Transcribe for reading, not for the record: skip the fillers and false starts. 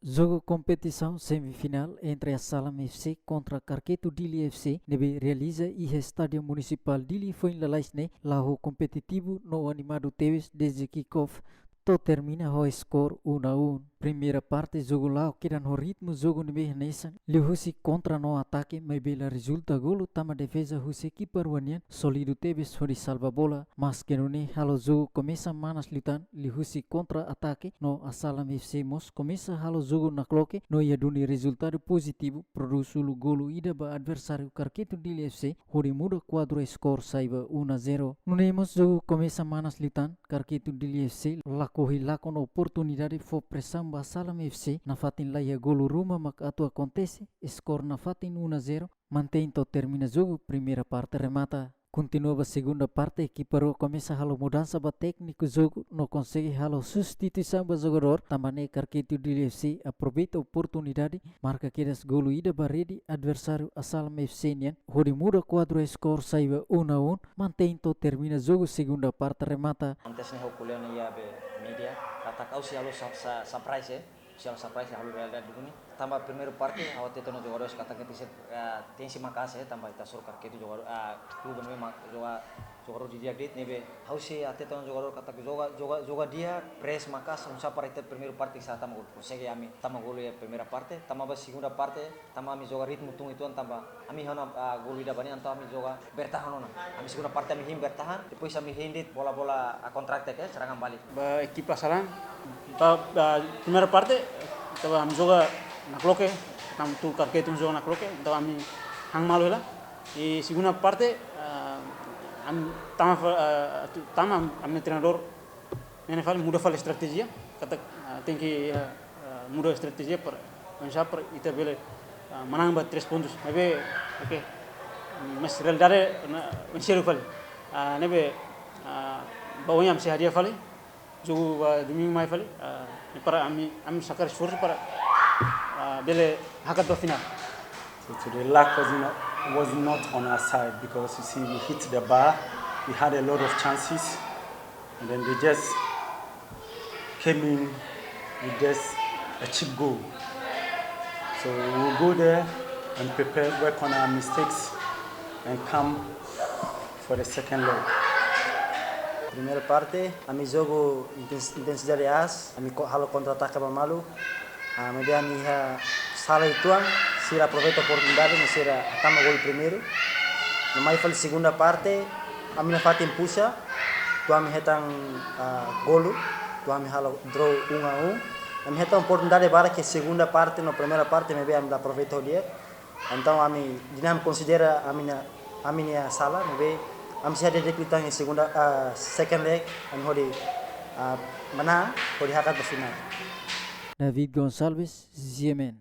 Jogo competição semifinal entre ASSALAM FC contra KARKETU DILI FC nebe realiza iha Estádio Municipal Dili foi lalaisne lahu competitivo no animado teves desde kickoff to termina ho Skor 1-1. Primeira parte jogo lá que dan ho ritmo jogo nebe nessa lihusi contra no ataque mas bela resulta golo tama defesa husi keeper wanian solido teves hori salva bola mas kenune halo jogo começa manas lutan lihusi contra ataque no ASSALAM FC mos começa halo jogo na cloque no ia duni resultado positivo produz ulu golo ida ba adversário KARKETU DILI FC hori muda quadro Skor saiba 1-0. Nunemos jogo começa manas lutan KARKETU DILI FC lakohi lakon oportunidade for pressão ASSALAM FC na fatin laia golo ruma mak atu acontece Skor na fatin 1-0 mantém to termina jogo primeira parte remata. Continua a segunda parte, equipa começa a mudança ba técnico jogo, não consegue halo substituição ba jogador, também KARKETU DILI FC aproveita a oportunidade, marca aqueles golo ida ba rede adversário ASSALAM FC nian, hori muda quadro Skor saiba 1-1, mantém to termina jogo segunda parte remata. Antes nih kuliah nih ya be media, kata kau sih halo surprise ya. Siapa surprise yang lalu ada dulu nih. Tambah primeiro parte, awat itu no jogadores kata kita tem si makas ya, tambah kita suruh KARKETU jogador klub nih jogador di dia grit nih be. Hau sih ate itu no jogador kata joga dia press makas, unsa para itu primeiro parte sa tama gol. Consegue ami tama gol ya primeira parte, tama ba segunda parte, tama ami joga ritmo tung itu tambah. Ami hana gol ida bani antau ami joga bertahan ona. Ami segunda parte ami him bertahan, depois ami hindit bola-bola kontrak ya, serangan balik. Ba equipa ASSALAM primeira parte estava a jogar na cloque, tu KARKETU joga na cloque, então a mim hang malu lah. E segunda parte tama a meu treinador nem fala muda fala estratégia, kata tem que mudar estratégia para pensar para ita bele menang ba 3 pontos. Nebe oke. Mas realidade menceru fala. Nebe bawanya masih hadiah fala. Jogo domingo mais falei para ami sacar esforço para bele hakat final. So the luck was not on our side because you see we hit the bar, we had a lot of chances, and then they just came in with just a cheap goal. So we will go there and prepare, work on our mistakes, and come for the second leg. Primeira parte, ami jogo intensidade as, ami halo contra-ataque ba malu. Mas ami sala ituan, sira aproveita a oportunidade, mas sira tama gol primeiro. No mais fala segunda parte, ami na fatin puxa, tu ami hetang golo, tu ami halo draw 1-1. Ami hetang oportunidade para que segunda parte, no primeira parte me ami aproveita o dia. Então ami dinam considera ami na sala, me am siya dedeklitan yung segunda second leg and hodi menang hodi hakat final. David Gonçalves, Ziemen.